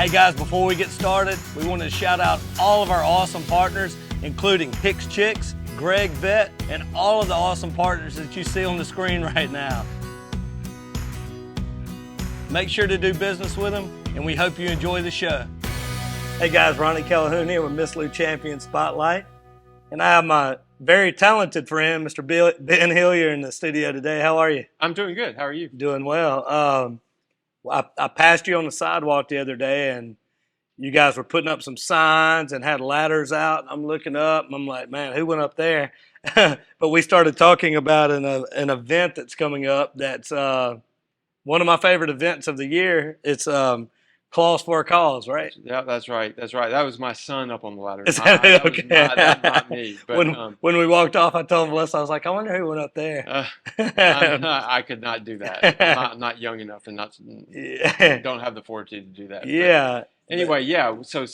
Hey guys, before we get started, we want to shout out all of our awesome partners, including Hicks Chicks, Gregg Vet, and all of the awesome partners that you see on the screen right now. Make sure to do business with them, and we hope you enjoy the show. Hey guys, Ronnie Calhoun here with Miss Lou Champion Spotlight, and I have my very talented friend, Mr. Ben Hillyer, in the studio today. How are you? I'm doing good. How are you? Doing well. I passed you on the sidewalk the other day, and you guys were putting up some signs and had ladders out. I'm looking up, and I'm like, man, who went up there? But we started talking about an event that's coming up that's one of my favorite events of the year. It's Claws for a Cause, right? Yeah, that's right. That's right. That was my son up on the ladder. Is that okay? That was not me. But, when we walked off, I told Melissa, I was like, I wonder who went up there. I could not do that. I'm not young enough and don't have the fortitude to do that. Yeah. But anyway, yeah. So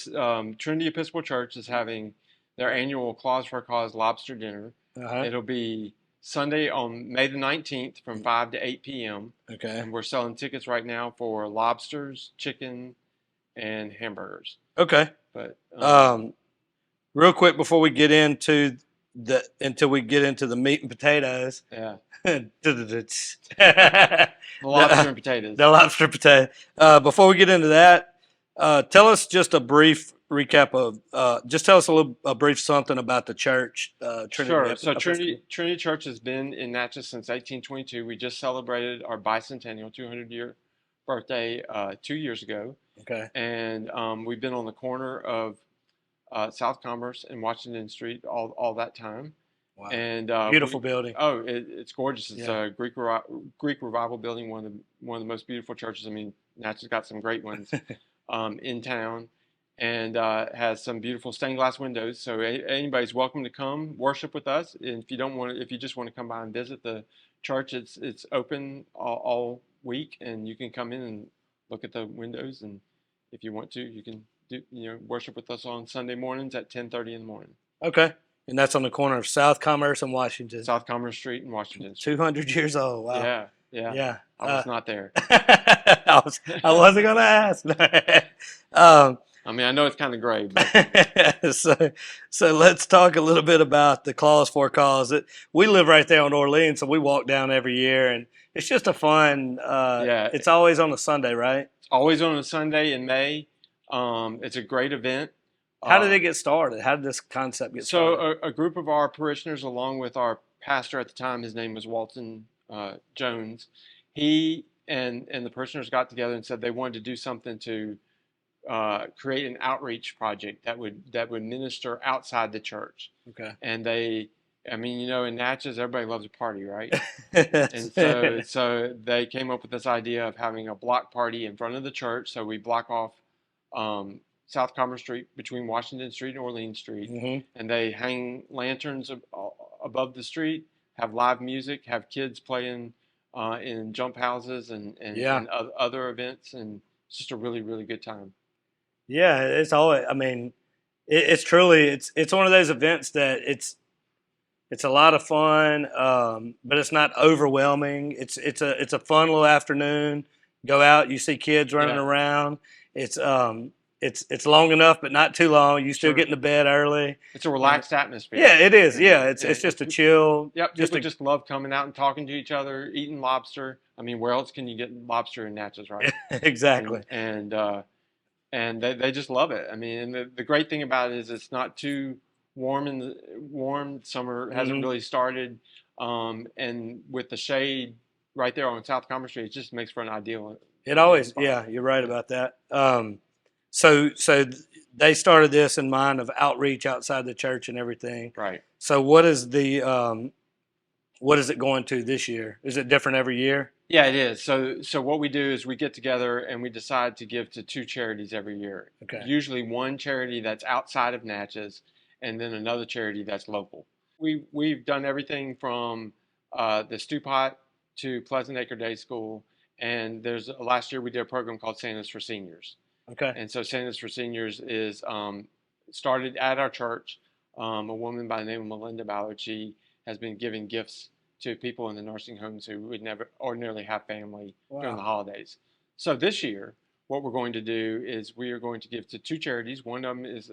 Trinity Episcopal Church is having their annual Claws for a Cause lobster dinner. It'll be Sunday on May the 19th from 5 to 8 p.m. Okay. And we're selling tickets right now for lobsters, chicken, and hamburgers. Okay. But real quick before we get into the meat and potatoes. Yeah. The lobster and potatoes. The lobster potato. Before we get into that, tell us just a brief recap of tell us a brief something about the church. Trinity. Sure. So Trinity Church has been in Natchez since 1822. We just celebrated our bicentennial 200-year birthday 2 years ago. Okay. And we've been on the corner of South Commerce and Washington Street all that time. Wow. And beautiful building. Oh, it's gorgeous. It's a Greek Revival building, one of the most beautiful churches. I mean, Natchez got some great ones in town. And has some beautiful stained glass windows. So anybody's welcome to come worship with us. And if you just want to come by and visit the church, it's open all week, and you can come in and look at the windows. And if you want to, you can worship with us on Sunday mornings at 10:30 in the morning. Okay, and that's on the corner of South Commerce and Washington. South Commerce Street and Washington Street. 200 years old. Wow. Yeah. I was not there. I wasn't gonna ask. I mean, I know it's kind of gray, but so let's talk a little bit about the Claws for a Cause. We live right there on Orleans, so we walk down every year, and it's just a fun. It's always on a Sunday, right? It's always on a Sunday in May. It's a great event. How did it get started? How did this concept get started? So a group of our parishioners, along with our pastor at the time, his name was Walton Jones. He and the parishioners got together and said they wanted to do something to create an outreach project that would minister outside the church. Okay. And in Natchez, everybody loves a party, right? And so they came up with this idea of having a block party in front of the church. So we block off South Commerce Street between Washington Street and Orleans Street, and they hang lanterns above the street, have live music, have kids playing in jump houses and other events, and it's just a really, really good time. Yeah, it's always. I mean, it's truly it's one of those events that it's a lot of fun, but it's not overwhelming. It's a fun little afternoon. Go out, you see kids running around. It's long enough, but not too long. You still getting to bed early. It's a relaxed atmosphere. Yeah, it is. Yeah, it's just a chill. Yep, people just love coming out and talking to each other, eating lobster. I mean, where else can you get lobster in Natchez, right? Exactly. And they just love it. I mean, and the great thing about it is it's not too warm. Summer hasn't really started. And with the shade right there on South Commerce Street, it just makes for an ideal. It always, you're right about that. So they started this in mind of outreach outside the church and everything. Right. So what is it going to this year? Is it different every year? Yeah, it is. So what we do is we get together and we decide to give to 2 charities every year. Okay. Usually one charity that's outside of Natchez, and then another charity that's local. We've done everything from the Stew Pot to Pleasant Acre Day School, and last year we did a program called Santa's for Seniors. Okay. And so Santa's for Seniors is started at our church. A woman by the name of Melinda Ballard, she has been giving gifts to people in the nursing homes who would never ordinarily have family during the holidays. So this year, what we're going to do is we are going to give to two charities. One of them is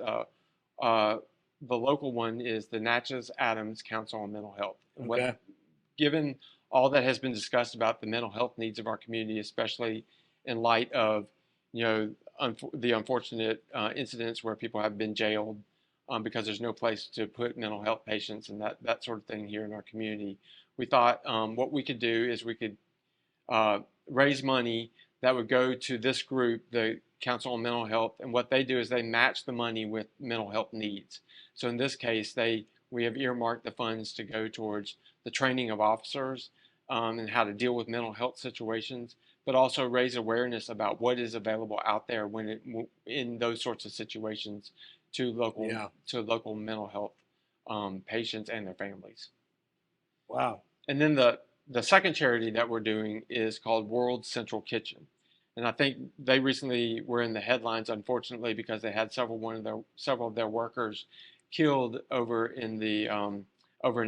the local one is the Natchez Adams Council on Mental Health. And Okay. Given all that has been discussed about the mental health needs of our community, especially in light of, the unfortunate incidents where people have been jailed because there's no place to put mental health patients and that sort of thing here in our community, we thought what we could do is we could raise money that would go to this group, the Council on Mental Health, and what they do is they match the money with mental health needs. So in this case, we have earmarked the funds to go towards the training of officers and how to deal with mental health situations, but also raise awareness about what is available out there in those sorts of situations to local mental health patients and their families. Wow. And then the second charity that we're doing is called World Central Kitchen. And I think they recently were in the headlines, unfortunately, because they had several of their workers killed over in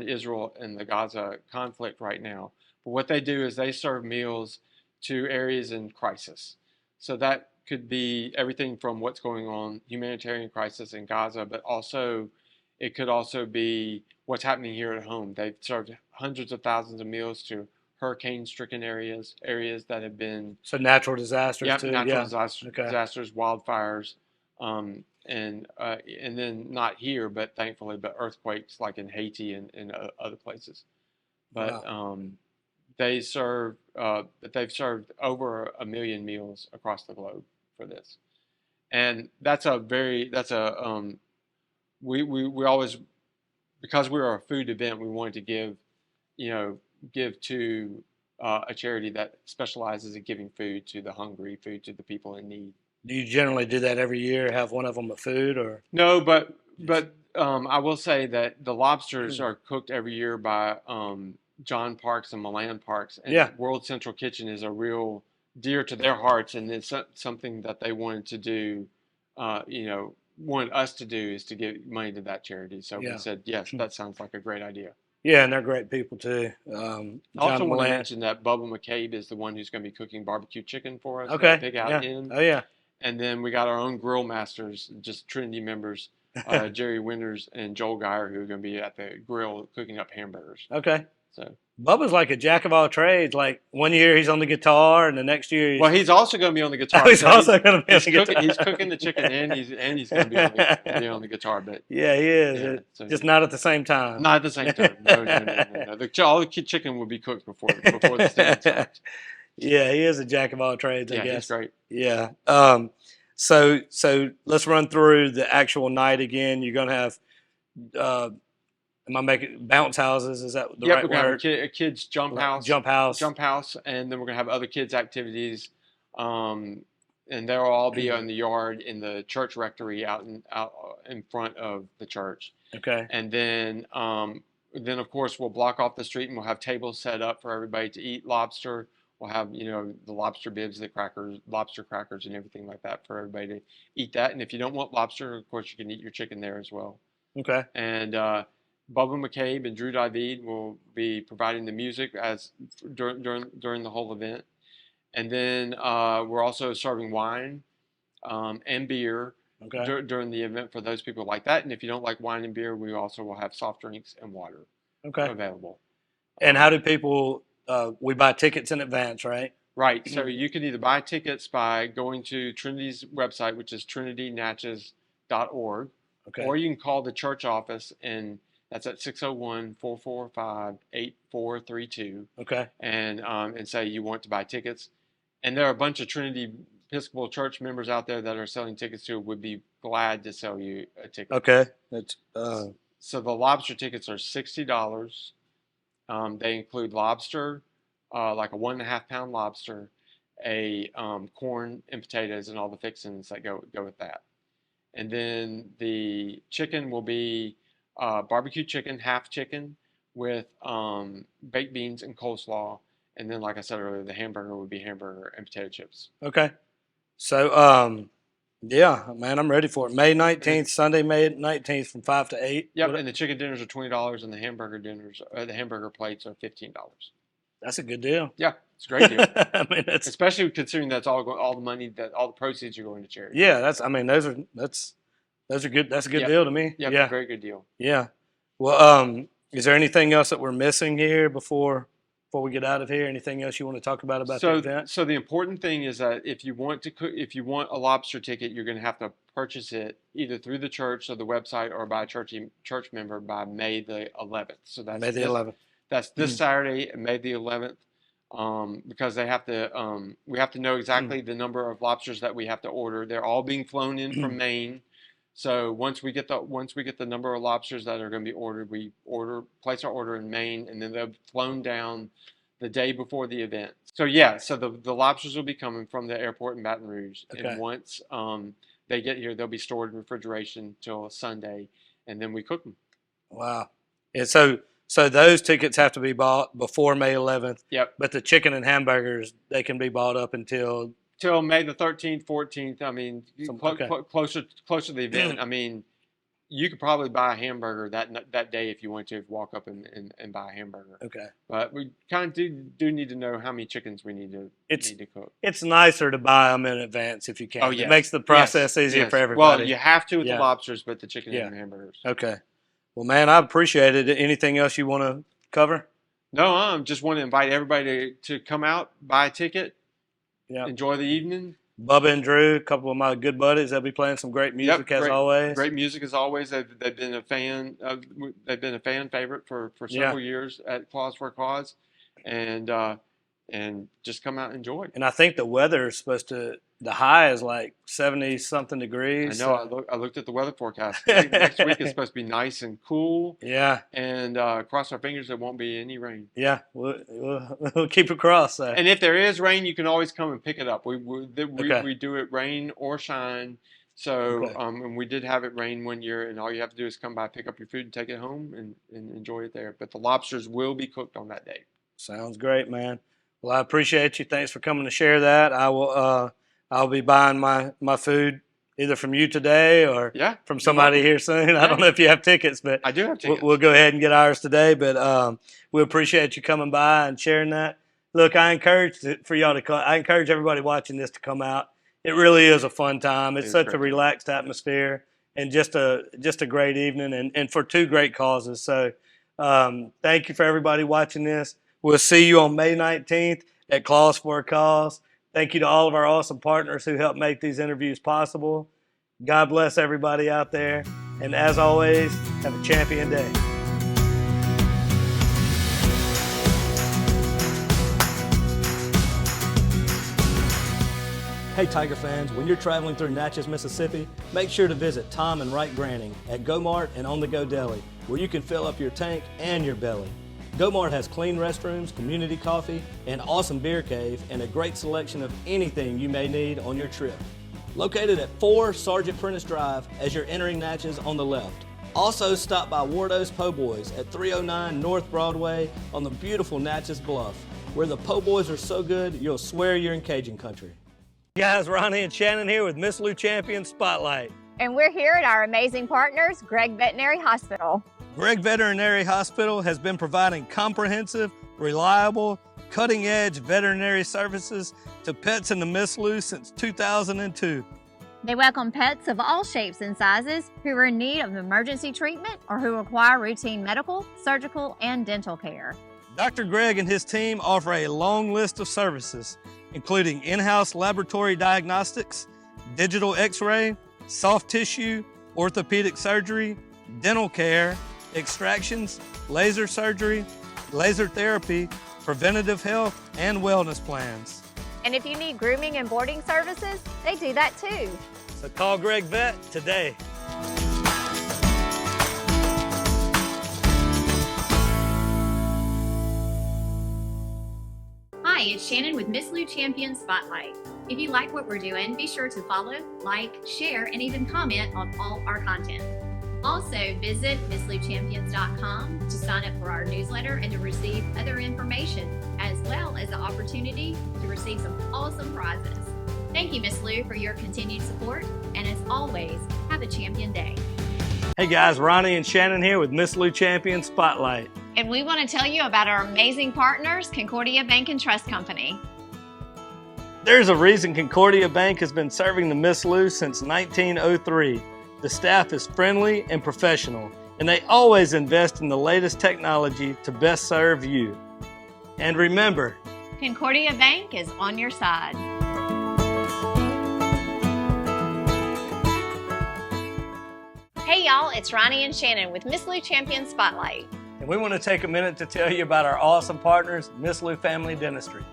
Israel and the Gaza conflict right now. But what they do is they serve meals to areas in crisis. So that could be everything from what's going on, humanitarian crisis in Gaza, but it could also be what's happening here at home. They've served hundreds of thousands of meals to hurricane-stricken areas that have been natural disasters too. Disasters, wildfires, and then not here, but thankfully, earthquakes like in Haiti and other places. But wow. they've served over 1 million meals across the globe for this, and we always, because we're a food event, we wanted to give to a charity that specializes in giving food to the hungry, food to the people in need. Do you generally do that every year? Have one of them a food or? No, but I will say that the lobsters are cooked every year by John Parks and Milan Parks, and World Central Kitchen is a real dear to their hearts, and it's something that they wanted to do. Wanted us to do is to give money to that charity. So we said, yes, that sounds like a great idea. Yeah, and they're great people too. I also want to mention that Bubba McCabe is the one who's going to be cooking barbecue chicken for us. Okay. Pig out in. Oh yeah. And then we got our own grill masters, just Trinity members, Jerry Winters and Joel Geyer, who are going to be at the grill cooking up hamburgers. Okay. So Bubba's like a jack of all trades. Like one year he's on the guitar, and the next year he's also going to be on the guitar. He's also going to be on the guitar. He's cooking the chicken, and he's going to be on the guitar. But yeah, he is. Just not at the same time. Not at the same time. No. All the chicken will be cooked before the stand starts. Yeah, he is a jack of all trades, I guess. He's great. Yeah. So let's run through the actual night again. You're going to have, am I making bounce houses? Is that the right word? We're going to have a kids jump house. Jump house. And then we're going to have other kids activities. And they'll all be on the yard in the church rectory out in front of the church. Okay. And then of course we'll block off the street and we'll have tables set up for everybody to eat lobster. We'll have, the lobster bibs, lobster crackers and everything like that for everybody to eat that. And if you don't want lobster, of course, you can eat your chicken there as well. Okay. And Bubba McCabe and Drew David will be providing the music during the whole event. And then we're also serving wine and beer during the event for those people like that. And if you don't like wine and beer, we also will have soft drinks and water available. And how do people... we buy tickets in advance, right? Right. So you can either buy tickets by going to Trinity's website, which is trinitynatchez.org, or you can call the church office, and that's at 601-445-8432. Okay. And say you want to buy tickets. And there are a bunch of Trinity Episcopal Church members out there that are selling tickets to would be glad to sell you a ticket. Okay. That's So the lobster tickets are $60. They include lobster, like a 1.5 pound lobster, a corn and potatoes, and all the fixings that go with that. And then the chicken will be barbecue chicken, half chicken, with baked beans and coleslaw. And then, like I said earlier, the hamburger would be hamburger and potato chips. Okay. So, yeah, man, I'm ready for it. May 19th, Sunday, May 19th from 5 to 8. Yep, and the chicken dinners are $20, and the hamburger plates are $15. That's a good deal. Yeah, It's a great deal. I mean, especially considering that's all the money that all the proceeds are going to charity. Yeah, those are good. That's a good deal to me. Yeah, very good deal. Yeah. Well, is there anything else that we're missing here before we get out of here? Anything else you want to talk about the event? So the important thing is that if you want a lobster ticket, you're going to have to purchase it either through the church or the website or by a church member by May the 11th. So that's May the 11th. That's this Saturday, May the 11th. Because they have to, we have to know exactly the number of lobsters that we have to order. They're all being flown in from Maine. So once we get the number of lobsters that are going to be ordered, we place our order in Maine, and then they're flown down the day before the event. So the lobsters will be coming from the airport in Baton Rouge, and once they get here, they'll be stored in refrigeration till Sunday, and then we cook them. Wow! And so those tickets have to be bought before May 11th. Yep. But the chicken and hamburgers, they can be bought up until May the 13th, 14th. I mean, closer to the event. I mean, you could probably buy a hamburger that day if you want to walk up and buy a hamburger. Okay. But we kind of do need to know how many chickens we need to cook. It's nicer to buy them in advance if you can. Oh, yeah. It makes the process easier for everybody. Well, you have to with the lobsters, but the chicken and the hamburgers. Okay. Well, man, I appreciate it. Anything else you want to cover? No, I just want to invite everybody to come out, buy a ticket, enjoy the evening. Bubba and Drew, a couple of my good buddies, they'll be playing some great music as always. Great music as always. They've been a fan. They've been a fan favorite for several years at Claws for a Cause, and just come out and enjoy. And I think the weather is supposed to. The high is like 70-something degrees. I know. So. I looked at the weather forecast. Next week is supposed to be nice and cool. Yeah. And cross our fingers there won't be any rain. Yeah, we'll keep it crossed. And if there is rain, you can always come and pick it up. We do it rain or shine. So and we did have it rain one year, and all you have to do is come by, pick up your food, and take it home, and enjoy it there. But the lobsters will be cooked on that day. Sounds great, man. Well, I appreciate you. Thanks for coming to share that. I'll be buying my food either from you today or from somebody here soon. I don't know if you have tickets, but I do have tickets. We'll go ahead and get ours today. But we appreciate you coming by and sharing that. Look, I encourage everybody watching this to come out. It really is a fun time. It's such a relaxed atmosphere and just a great evening and for two great causes. So thank you for everybody watching this. We'll see you on May 19th at Claws for a Cause. Thank you to all of our awesome partners who help make these interviews possible. God bless everybody out there. And as always, have a champion day. Hey Tiger fans, when you're traveling through Natchez, Mississippi, make sure to visit Tom and Wright Granting at Go Mart and On The Go Deli, where you can fill up your tank and your belly. Go Mart has clean restrooms, community coffee, an awesome beer cave, and a great selection of anything you may need on your trip. Located at 4 Sergeant Prentice Drive as you're entering Natchez on the left. Also stop by Wardo's Po' Boys at 309 North Broadway on the beautiful Natchez Bluff, where the Po' Boys are so good you'll swear you're in Cajun country. Hey guys, Ronnie and Shannon here with Miss Lou Champion Spotlight. And we're here at our amazing partners, Gregg Veterinary Hospital. Gregg Veterinary Hospital has been providing comprehensive, reliable, cutting-edge veterinary services to pets in the Miss Lou since 2002. They welcome pets of all shapes and sizes who are in need of emergency treatment or who require routine medical, surgical, and dental care. Dr. Gregg and his team offer a long list of services, including in-house laboratory diagnostics, digital x-ray, soft tissue, orthopedic surgery, dental care, extractions, laser surgery, laser therapy, preventative health, and wellness plans. And if you need grooming and boarding services, they do that too. So call Gregg Vet today. Hi, it's Shannon with Miss Lou Champion Spotlight. If you like what we're doing, be sure to follow, like, share, and even comment on all our content. Also, visit MissLouChampions.com to sign up for our newsletter and to receive other information, as well as the opportunity to receive some awesome prizes. Thank you, Miss Lou, for your continued support, and as always, have a champion day. Hey guys, Ronnie and Shannon here with Miss Lou Champion Spotlight. And we want to tell you about our amazing partners, Concordia Bank and Trust Company. There's a reason Concordia Bank has been serving the Miss Lou since 1903. The staff is friendly and professional, and they always invest in the latest technology to best serve you. And remember, Concordia Bank is on your side. Hey y'all, it's Ronnie and Shannon with Miss Lou Champion Spotlight. and we want to take a minute to tell you about our awesome partners, Miss Lou Family Dentistry.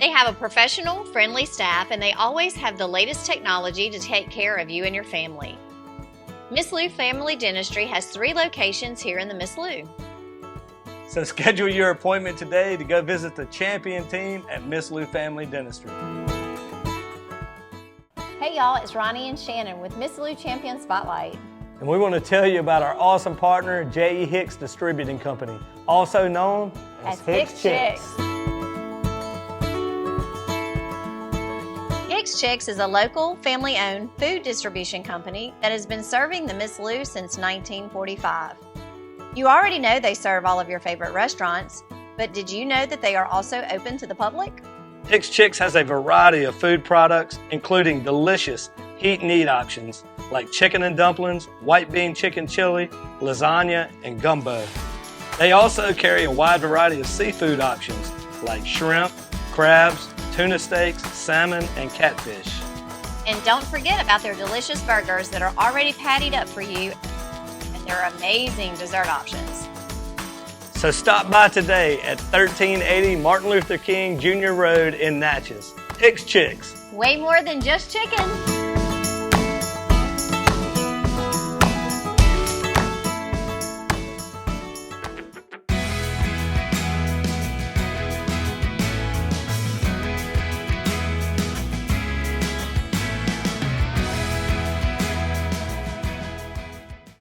They have a professional, friendly staff, and they always have the latest technology to take care of you and your family. Miss Lou Family Dentistry has 3 locations here in the Miss Lou. So schedule your appointment today to go visit the champion team at Miss Lou Family Dentistry. Hey y'all, it's Ronnie and Shannon with Miss Lou Champion Spotlight. And we want to tell you about our awesome partner, J.E. Hicks Distributing Company, also known as Hicks Chicks. Hicks Chicks is a local, family-owned food distribution company that has been serving the Miss Lou since 1945. You already know they serve all of your favorite restaurants, but did you know that they are also open to the public? Hicks Chicks has a variety of food products, including delicious heat and eat options like chicken and dumplings, white bean chicken chili, lasagna, and gumbo. They also carry a wide variety of seafood options like shrimp, crabs, tuna steaks, salmon, and catfish. And don't forget about their delicious burgers that are already pattied up for you, and their amazing dessert options. So stop by today at 1380 Martin Luther King Jr. Road in Natchez. Hicks Chicks. Way more than just chicken.